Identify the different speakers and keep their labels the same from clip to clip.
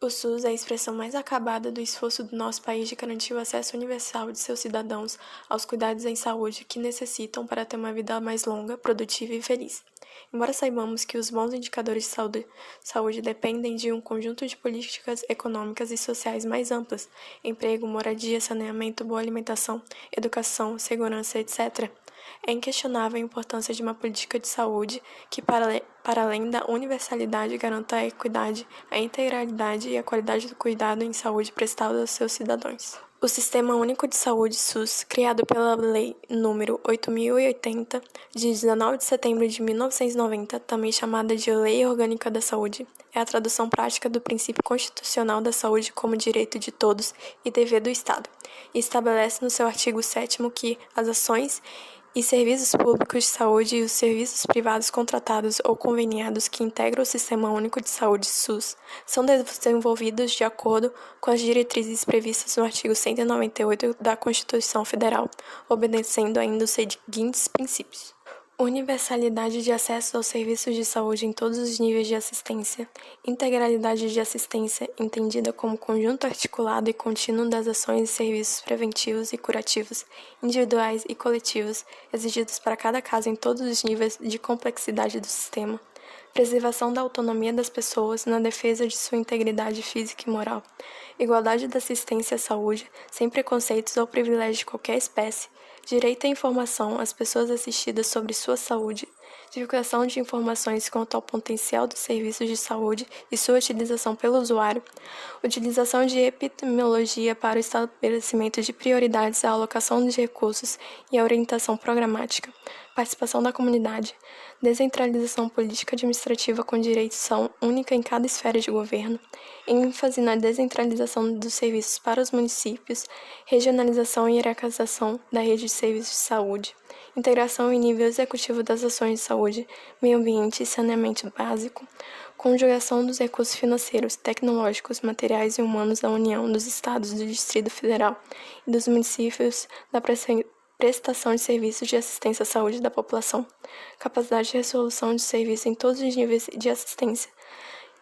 Speaker 1: O SUS é a expressão mais acabada do esforço do nosso país de garantir o acesso universal de seus cidadãos aos cuidados em saúde que necessitam para ter uma vida mais longa, produtiva e feliz. Embora saibamos que os bons indicadores de saúde dependem de um conjunto de políticas econômicas e sociais mais amplas, emprego, moradia, saneamento, boa alimentação, educação, segurança, etc., é inquestionável a importância de uma política de saúde que, para além da universalidade, garanta a equidade, a integralidade e a qualidade do cuidado em saúde prestado aos seus cidadãos. O Sistema Único de Saúde SUS, criado pela Lei nº 8.080, de 19 de setembro de 1990, também chamada de Lei Orgânica da Saúde, é a tradução prática do princípio constitucional da saúde como direito de todos e dever do Estado, e estabelece no seu artigo 7º que as ações e serviços públicos de saúde e os serviços privados contratados ou conveniados que integram o Sistema Único de Saúde SUS são desenvolvidos de acordo com as diretrizes previstas no artigo 198 da Constituição Federal, obedecendo ainda os seguintes princípios: universalidade de acesso aos serviços de saúde em todos os níveis de assistência, integralidade de assistência, entendida como conjunto articulado e contínuo das ações e serviços preventivos e curativos, individuais e coletivos, exigidos para cada caso em todos os níveis de complexidade do sistema, preservação da autonomia das pessoas na defesa de sua integridade física e moral, igualdade da assistência à saúde, sem preconceitos ou privilégio de qualquer espécie, direito à informação às pessoas assistidas sobre sua saúde, divulgação de informações quanto ao potencial dos serviços de saúde e sua utilização pelo usuário, utilização de epidemiologia para o estabelecimento de prioridades, a alocação de recursos e a orientação programática, participação da comunidade, descentralização política administrativa com direção única em cada esfera de governo, ênfase na descentralização dos serviços para os municípios, regionalização e hierarquização da rede de serviços de saúde, integração em nível executivo das ações de saúde, meio ambiente e saneamento básico, conjugação dos recursos financeiros, tecnológicos, materiais e humanos da União, dos Estados, do Distrito Federal e dos municípios da prestação de serviços de assistência à saúde da população, capacidade de resolução de serviços em todos os níveis de assistência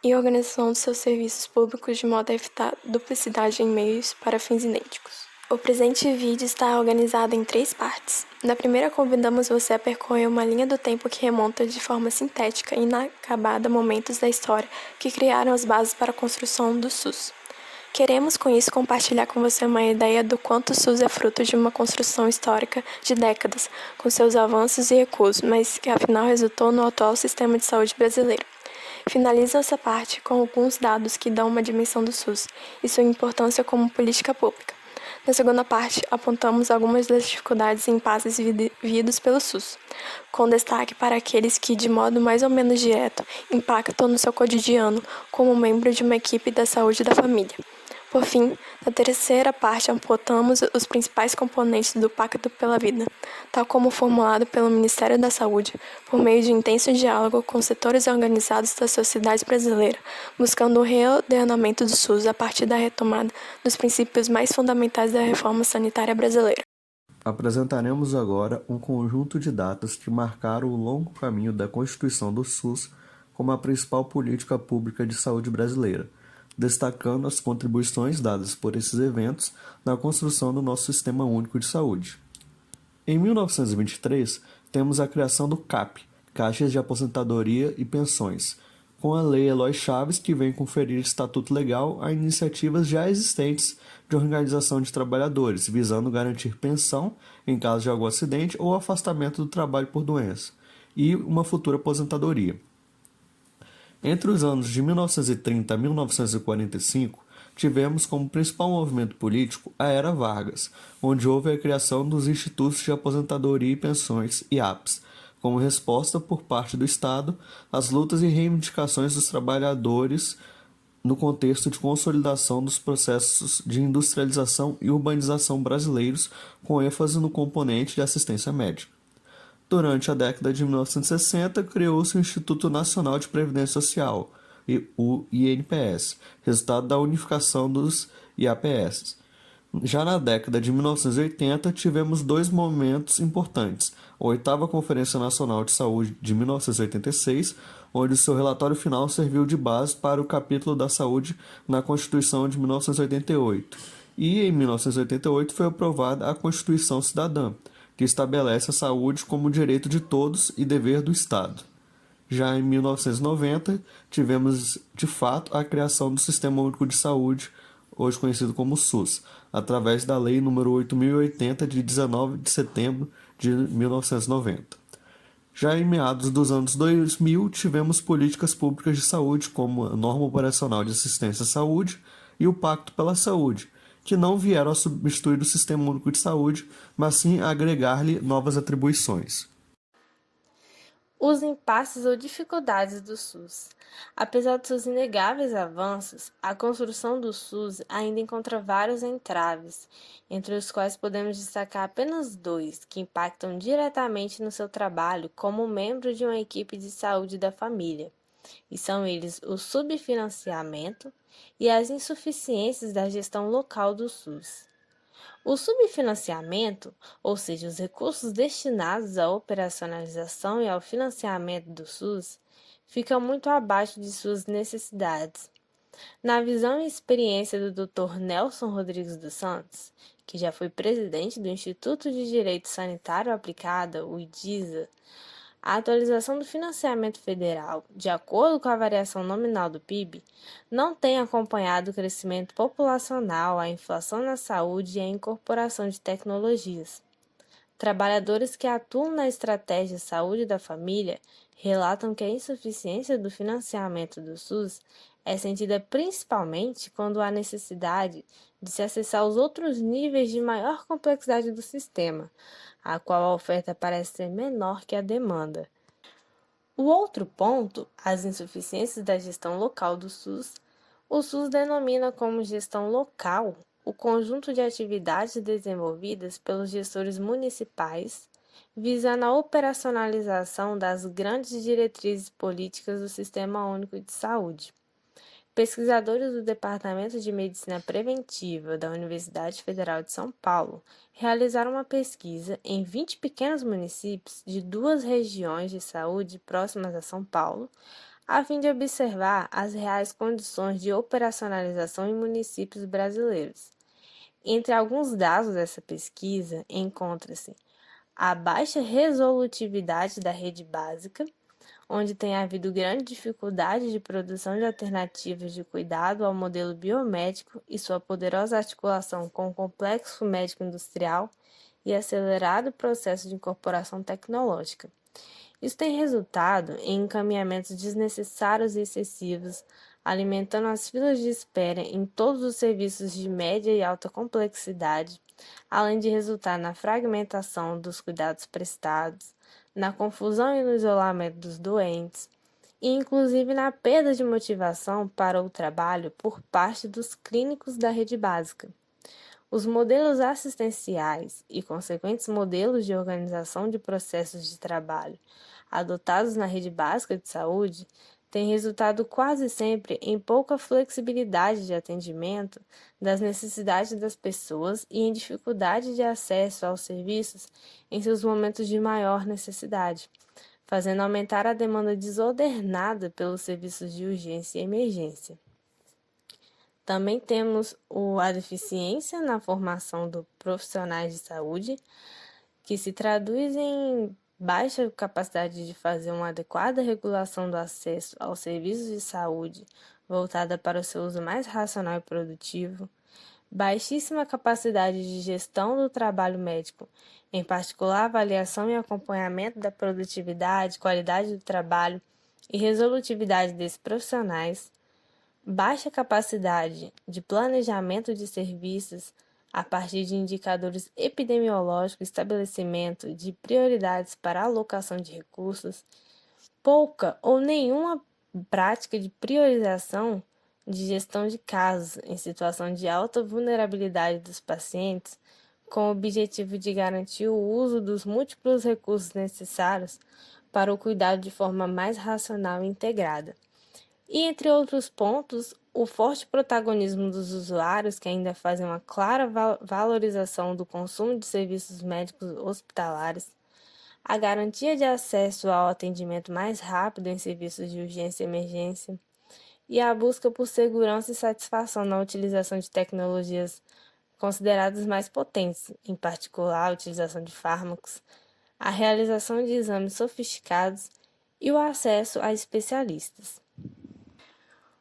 Speaker 1: e organização dos seus serviços públicos de modo a evitar duplicidade em meios para fins idênticos. O presente vídeo está organizado em 3 partes. Na primeira, convidamos você a percorrer uma linha do tempo que remonta de forma sintética e inacabada momentos da história que criaram as bases para a construção do SUS. Queremos, com isso, compartilhar com você uma ideia do quanto o SUS é fruto de uma construção histórica de décadas, com seus avanços e recuos, mas que afinal resultou no atual sistema de saúde brasileiro. Finalizo essa parte com alguns dados que dão uma dimensão do SUS e sua importância como política pública. Na segunda parte, apontamos algumas das dificuldades e impasses vividos pelo SUS, com destaque para aqueles que, de modo mais ou menos direto, impactam no seu cotidiano como membro de uma equipe da saúde da família. Por fim, na terceira parte, apontamos os principais componentes do Pacto pela Vida, tal como formulado pelo Ministério da Saúde, por meio de intenso diálogo com setores organizados da sociedade brasileira, buscando o reordenamento do SUS a partir da retomada dos princípios mais fundamentais da reforma sanitária brasileira.
Speaker 2: Apresentaremos agora um conjunto de datas que marcaram o longo caminho da constituição do SUS como a principal política pública de saúde brasileira, destacando as contribuições dadas por esses eventos na construção do nosso Sistema Único de Saúde. Em 1923, temos a criação do CAP, Caixas de Aposentadoria e Pensões, com a Lei Eloy Chaves, que vem conferir estatuto legal a iniciativas já existentes de organização de trabalhadores, visando garantir pensão em caso de algum acidente ou afastamento do trabalho por doença, e uma futura aposentadoria. Entre os anos de 1930 a 1945, tivemos como principal movimento político a Era Vargas, onde houve a criação dos Institutos de Aposentadoria e Pensões, IAPs, como resposta por parte do Estado às lutas e reivindicações dos trabalhadores no contexto de consolidação dos processos de industrialização e urbanização brasileiros, com ênfase no componente de assistência médica. Durante a década de 1960, criou-se o Instituto Nacional de Previdência Social, o INPS, resultado da unificação dos IAPS. Já na década de 1980, tivemos 2 momentos importantes: a 8ª Conferência Nacional de Saúde de 1986, onde seu relatório final serviu de base para o capítulo da saúde na Constituição de 1988. E, em 1988, foi aprovada a Constituição Cidadã, que estabelece a saúde como direito de todos e dever do Estado. Já em 1990, tivemos, de fato, a criação do Sistema Único de Saúde, hoje conhecido como SUS, através da Lei nº 8.080, de 19 de setembro de 1990. Já em meados dos anos 2000, tivemos políticas públicas de saúde, como a Norma Operacional de Assistência à Saúde e o Pacto pela Saúde, que não vieram a substituir o Sistema Único de Saúde, mas sim a agregar-lhe novas atribuições.
Speaker 3: Os impasses ou dificuldades do SUS. Apesar de seus inegáveis avanços, a construção do SUS ainda encontra vários entraves, entre os quais podemos destacar apenas dois que impactam diretamente no seu trabalho como membro de uma equipe de saúde da família, e são eles o subfinanciamento e as insuficiências da gestão local do SUS. O subfinanciamento, ou seja, os recursos destinados à operacionalização e ao financiamento do SUS, fica muito abaixo de suas necessidades. Na visão e experiência do Dr. Nelson Rodrigues dos Santos, que já foi presidente do Instituto de Direito Sanitário Aplicado, o IDISA, a atualização do financiamento federal, de acordo com a variação nominal do PIB, não tem acompanhado o crescimento populacional, a inflação na saúde e a incorporação de tecnologias. Trabalhadores que atuam na estratégia saúde da família relatam que a insuficiência do financiamento do SUS é sentida principalmente quando há necessidade de se acessar os outros níveis de maior complexidade do sistema, a qual a oferta parece ser menor que a demanda. O outro ponto, as insuficiências da gestão local do SUS, o SUS denomina como gestão local o conjunto de atividades desenvolvidas pelos gestores municipais, visando a operacionalização das grandes diretrizes políticas do Sistema Único de Saúde. Pesquisadores do Departamento de Medicina Preventiva da Universidade Federal de São Paulo realizaram uma pesquisa em 20 pequenos municípios de duas regiões de saúde próximas a São Paulo, a fim de observar as reais condições de operacionalização em municípios brasileiros. Entre alguns dados dessa pesquisa encontra-se a baixa resolutividade da rede básica, onde tem havido grande dificuldade de produção de alternativas de cuidado ao modelo biomédico e sua poderosa articulação com o complexo médico-industrial e acelerado processo de incorporação tecnológica. Isso tem resultado em encaminhamentos desnecessários e excessivos, alimentando as filas de espera em todos os serviços de média e alta complexidade, além de resultar na fragmentação dos cuidados prestados, na confusão e no isolamento dos doentes, e inclusive na perda de motivação para o trabalho por parte dos clínicos da rede básica. Os modelos assistenciais e consequentes modelos de organização de processos de trabalho adotados na rede básica de saúde têm resultado quase sempre em pouca flexibilidade de atendimento das necessidades das pessoas e em dificuldade de acesso aos serviços em seus momentos de maior necessidade, fazendo aumentar a demanda desordenada pelos serviços de urgência e emergência. Também temos a deficiência na formação dos profissionais de saúde, que se traduz em baixa capacidade de fazer uma adequada regulação do acesso aos serviços de saúde voltada para o seu uso mais racional e produtivo, baixíssima capacidade de gestão do trabalho médico, em particular avaliação e acompanhamento da produtividade, qualidade do trabalho e resolutividade desses profissionais, baixa capacidade de planejamento de serviços a partir de indicadores epidemiológicos, estabelecimento de prioridades para a alocação de recursos, pouca ou nenhuma prática de priorização de gestão de casos em situação de alta vulnerabilidade dos pacientes, com o objetivo de garantir o uso dos múltiplos recursos necessários para o cuidado de forma mais racional e integrada. E, entre outros pontos, o forte protagonismo dos usuários, que ainda fazem uma clara valorização do consumo de serviços médicos hospitalares, a garantia de acesso ao atendimento mais rápido em serviços de urgência e emergência, e a busca por segurança e satisfação na utilização de tecnologias consideradas mais potentes, em particular a utilização de fármacos, a realização de exames sofisticados e o acesso a especialistas.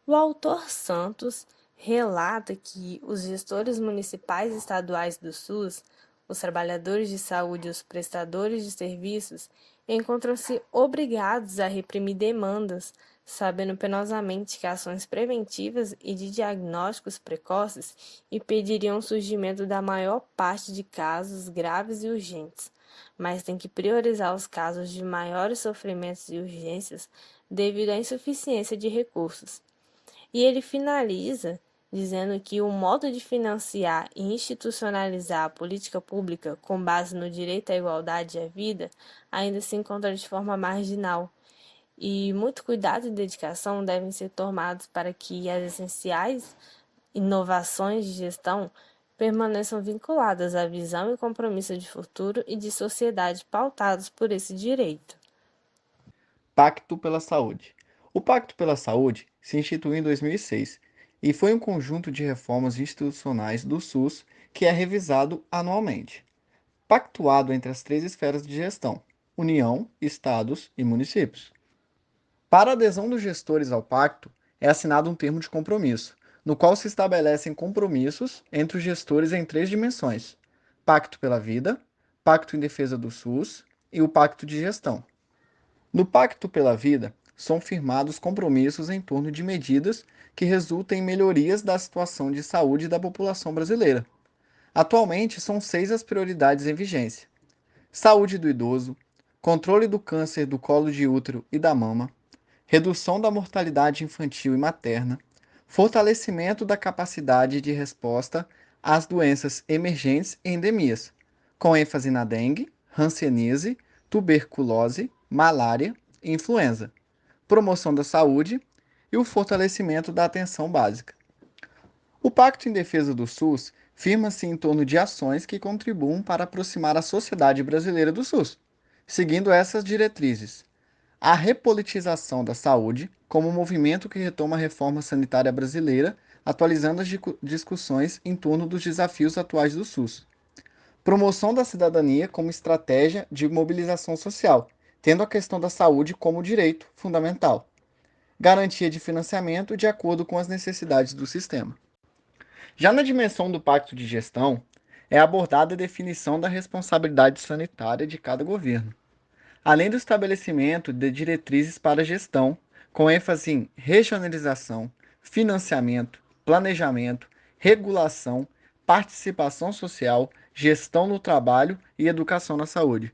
Speaker 3: O autor Santos relata que os gestores municipais e estaduais do SUS, os trabalhadores de saúde e os prestadores de serviços encontram-se obrigados a reprimir demandas, sabendo penosamente que ações preventivas e de diagnósticos precoces impediriam o surgimento da maior parte de casos graves e urgentes, mas tem que priorizar os casos de maiores sofrimentos e urgências devido à insuficiência de recursos. E ele finaliza dizendo que o modo de financiar e institucionalizar a política pública com base no direito à igualdade e à vida ainda se encontra de forma marginal. E muito cuidado e dedicação devem ser tomados para que as essenciais inovações de gestão permaneçam vinculadas à visão e compromisso de futuro e de sociedade pautados por esse direito.
Speaker 4: Pacto pela Saúde. O Pacto pela Saúde se instituiu em 2006 e foi um conjunto de reformas institucionais do SUS que é revisado anualmente, pactuado entre as três esferas de gestão: União, Estados e municípios. Para a adesão dos gestores ao pacto, é assinado um termo de compromisso, no qual se estabelecem compromissos entre os gestores em três dimensões: Pacto pela Vida, Pacto em Defesa do SUS e o Pacto de Gestão. No Pacto pela Vida, são firmados compromissos em torno de medidas que resultem em melhorias da situação de saúde da população brasileira. Atualmente, são 6 as prioridades em vigência: saúde do idoso, controle do câncer do colo de útero e da mama, redução da mortalidade infantil e materna, fortalecimento da capacidade de resposta às doenças emergentes e endemias, com ênfase na dengue, hanseníase, tuberculose, malária e influenza, promoção da saúde e o fortalecimento da atenção básica. O Pacto em Defesa do SUS firma-se em torno de ações que contribuam para aproximar a sociedade brasileira do SUS, seguindo essas diretrizes: a repolitização da saúde, como um movimento que retoma a reforma sanitária brasileira, atualizando as discussões em torno dos desafios atuais do SUS. Promoção da cidadania como estratégia de mobilização social, tendo a questão da saúde como direito fundamental. Garantia de financiamento de acordo com as necessidades do sistema. Já na dimensão do pacto de gestão, é abordada a definição da responsabilidade sanitária de cada governo, além do estabelecimento de diretrizes para a gestão, com ênfase em regionalização, financiamento, planejamento, regulação, participação social, gestão no trabalho e educação na saúde.